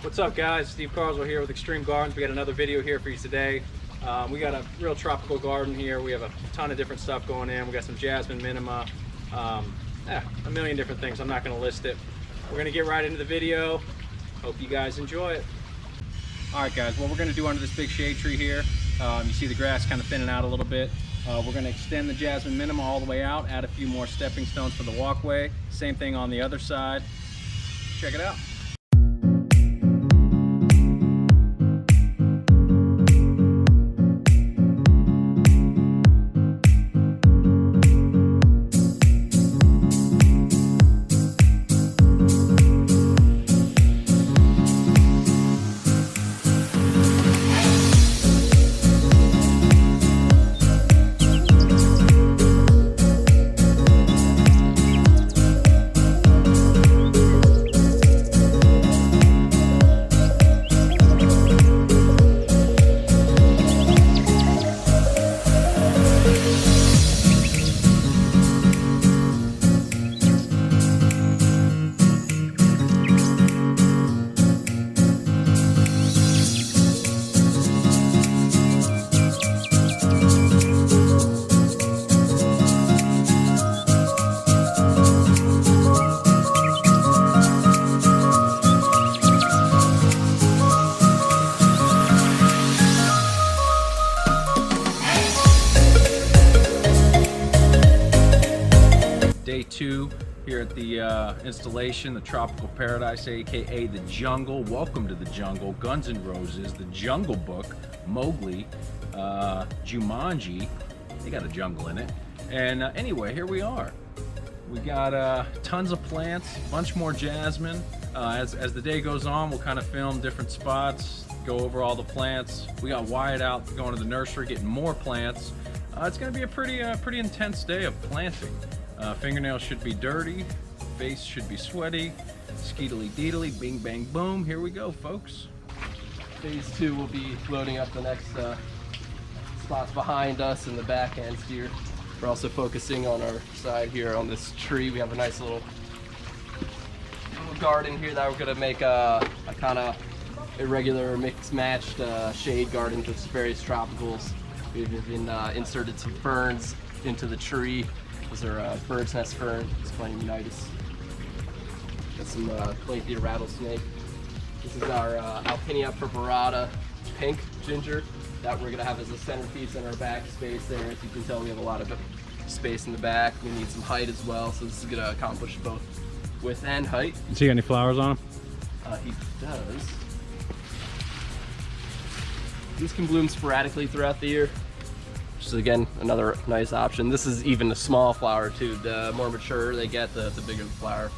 What's up, guys? Steve Carswell here with Extreme Gardens. We got another video here for you today. We got a real tropical garden here. We have a ton of different stuff going in. We got some jasmine, minima, a million different things. I'm not going to list it. We're going to get right into the video. Hope you guys enjoy it. All right, guys, what we're going to do under this big shade tree here, you see the grass kind of thinning out a little bit. We're going to extend the jasmine minima all the way out, add a few more stepping stones for the walkway. Same thing on the other side. Check it out. Day 2 here at the installation, the Tropical Paradise, aka the Jungle. Welcome to the Jungle. Guns N' Roses, the Jungle Book, Mowgli, Jumanji. They got a jungle in it. And anyway, here we are. We got tons of plants, a bunch more jasmine. As the day goes on, we'll kind of film different spots, go over all the plants. We got Wyatt out going to the nursery, getting more plants. It's going to be a pretty intense day of planting. Fingernails should be dirty, face should be sweaty, skeetily deedly, bing bang boom. Here we go, folks. Phase 2 will be loading up the next spots behind us in the back ends here. We're also focusing on our side here on this tree. We have a nice little garden here that we're gonna make a kind of irregular mixed-matched shade garden with various tropicals. We've even inserted some ferns into the tree. Those are bird's nest fern, it's Unitas. Got some Calathea rattlesnake. This is our Alpinia purpurata pink ginger that we're gonna have as a centerpiece in our back space there. As you can tell, we have a lot of space in the back. We need some height as well, so this is gonna accomplish both width and height. Does he got any flowers on him? He does. These can bloom sporadically throughout the year. So again, another nice option. This is even a small flower too. The more mature they get, the bigger the flower.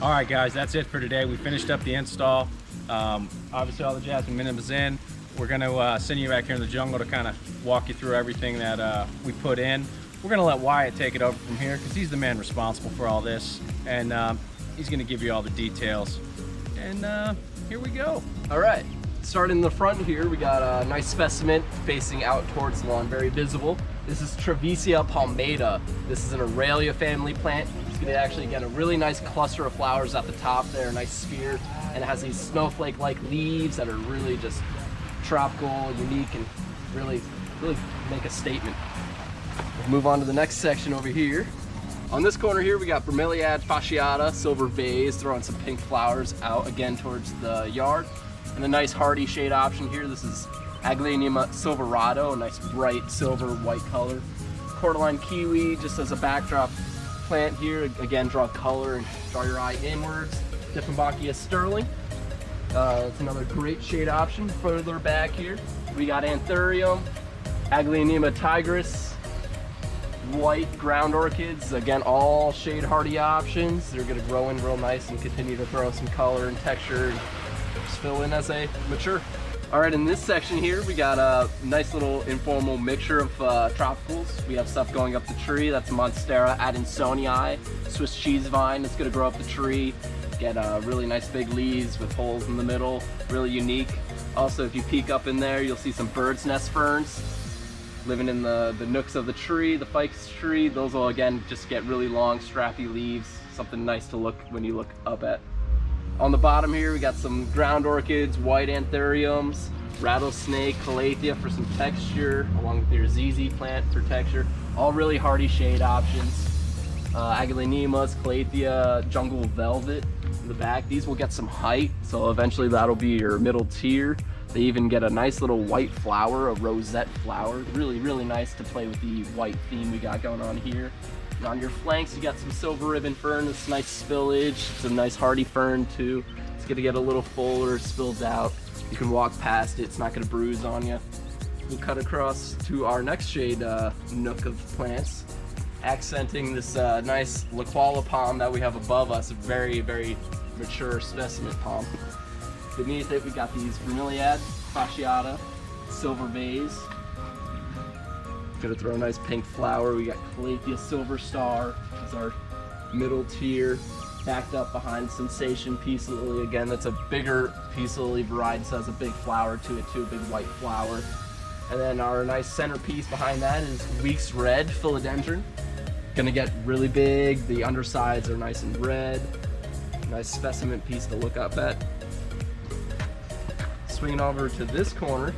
Alright guys, that's it for today. We finished up the install. Obviously all the jasmine minima's in. We're going to send you back here in the jungle to kind of walk you through everything that we put in. We're going to let Wyatt take it over from here because he's the man responsible for all this. And he's going to give you all the details. And here we go. Alright, starting in the front here, we got a nice specimen facing out towards the lawn, very visible. This is Trevesia palmata. This is an Aurelia family plant. It's going to actually get a really nice cluster of flowers at the top there, a nice sphere, and it has these snowflake-like leaves that are really just tropical, unique, and really make a statement. We'll move on to the next section over here. On this corner here, we got Bromeliad fasciata, silver vase, throwing some pink flowers out again towards the yard. And a nice hardy shade option here. This is Aglaonema silverado, a nice bright silver white color. Cordyline kiwi, just as a backdrop plant here. Again, draw color and draw your eye inwards. Dieffenbachia sterling. It's another great shade option. Further back here, we got Anthurium, Aglaonema tigris, white ground orchids. Again, all shade hardy options. They're gonna grow in real nice and continue to throw some color and texture and just fill in as they mature. All right, in this section here, we got a nice little informal mixture of tropicals. We have stuff going up the tree. That's Monstera adansonii, Swiss cheese vine that's gonna grow up the tree. Get really nice big leaves with holes in the middle, really unique. Also, if you peek up in there, you'll see some bird's nest ferns living in the nooks of the tree, the ficus tree. Those will, again, just get really long, strappy leaves, something nice to look when you look up at. On the bottom here, we got some ground orchids, white anthuriums, rattlesnake, calathea for some texture, along with your ZZ plant for texture. All really hardy shade options. Aglaonemas, calathea, jungle velvet in the back. These will get some height, so eventually that'll be your middle tier. They even get a nice little white flower, a rosette flower. Really, really nice to play with the white theme we got going on here. And on your flanks, you got some silver ribbon fern, this nice spillage. It's a nice hardy fern too. It's gonna get a little fuller, spills out. You can walk past it, it's not gonna bruise on you. We'll cut across to our next shade nook of plants, accenting this nice La Quala palm that we have above us, a very, very mature specimen palm. Beneath it, we got these Bromeliad fasciata, silver vase. Gonna throw a nice pink flower. We got Calathea silver star as our middle tier, backed up behind Sensation peace lily. Again, that's a bigger peace lily variety, so has a big flower to it too, a big white flower. And then our nice centerpiece behind that is Weeks red philodendron. Gonna get really big. The undersides are nice and red. Nice specimen piece to look up at. Swinging over to this corner,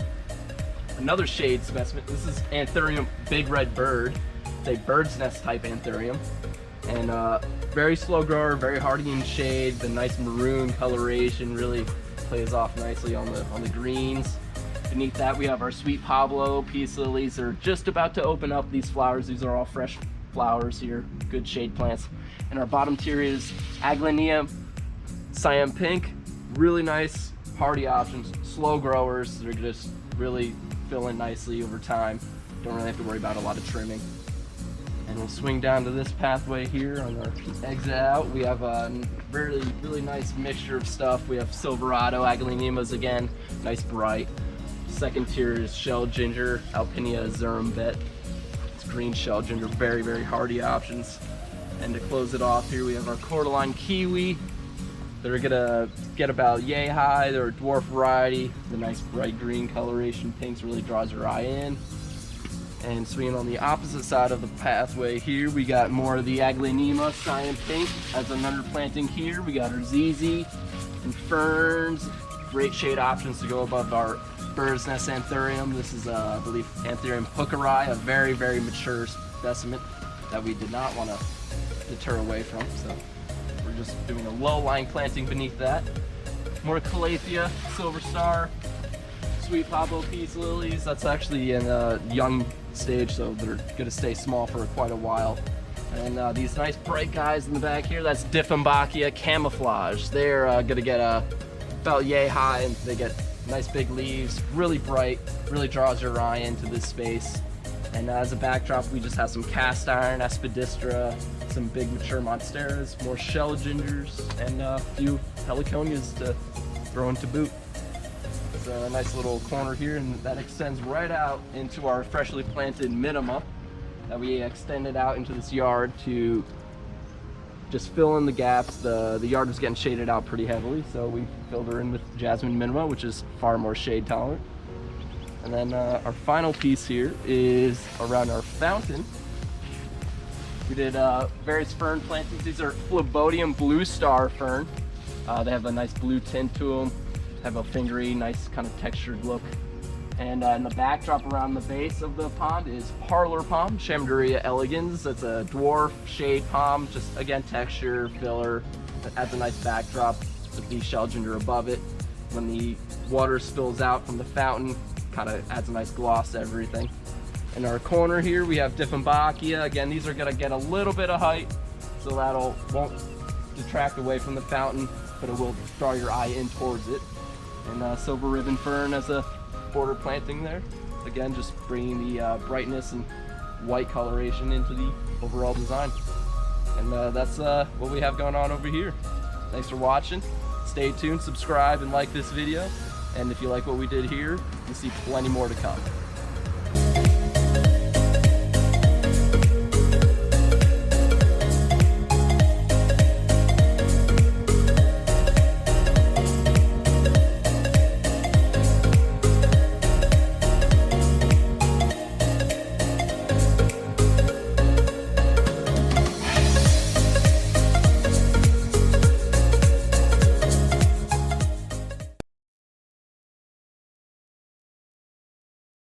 another shade specimen. This is Anthurium big red bird. It's a bird's nest type Anthurium, and very slow grower, very hardy in shade. The nice maroon coloration really plays off nicely on the greens. Beneath that, we have our sweet Pablo peace lilies. They're just about to open up these flowers. These are all fresh flowers here, good shade plants. And our bottom tier is Aglaonema cyan pink. Really nice hardy options, slow growers. They're just really fill in nicely over time. Don't really have to worry about a lot of trimming. And we'll swing down to this pathway here on our exit out. We have a really, really nice mixture of stuff. We have Silverado, Aglaonemas again, nice bright. Second tier is shell ginger, Alpinia azurumbet. It's green shell ginger, very, very hardy options. And to close it off here, we have our Cordyline kiwi. They're gonna get about yay high. They're a dwarf variety. The nice bright green coloration pinks really draws your eye in. And swinging on the opposite side of the pathway here, we got more of the Aglaonema cyan pink as another planting here. We got our ZZ and ferns. Great shade options to go above our bird's nest Anthurium. This is, I believe, Anthurium hookeri, a very, very mature specimen that we did not want to deter away from. So we're just doing a low-lying planting beneath that. More Calathea, Silver Star, Sweet Pablo peace lilies. That's actually in a young stage, so they're gonna stay small for quite a while. And these nice bright guys in the back here, that's Dieffenbachia camouflage. They're gonna get about yay high, and they get nice big leaves, really bright, really draws your eye into this space. And as a backdrop, we just have some cast iron, aspidistra, some big mature monsteras, more shell gingers, and a few heliconias to throw into boot. It's a nice little corner here, and that extends right out into our freshly planted minima that we extended out into this yard to just fill in the gaps. The yard was getting shaded out pretty heavily, so we filled her in with jasmine minima, which is far more shade tolerant. And then our final piece here is around our fountain. We did various fern plantings. These are Phlebodium blue star fern. They have a nice blue tint to them, have a fingery, nice kind of textured look. And in the backdrop around the base of the pond is parlor palm, Chamaedorea elegans. That's a dwarf shade palm, just again texture, filler, that adds a nice backdrop with the shell ginger above it. When the water spills out from the fountain, kind of adds a nice gloss to everything. In our corner here we have Dieffenbachia. Again, these are gonna get a little bit of height, so won't detract away from the fountain, but it will draw your eye in towards it. And silver ribbon fern as a border planting there. Again, just bringing the brightness and white coloration into the overall design. And that's what we have going on over here. Thanks for watching. Stay tuned, subscribe, and like this video. And if you like what we did here, you'll see plenty more to come.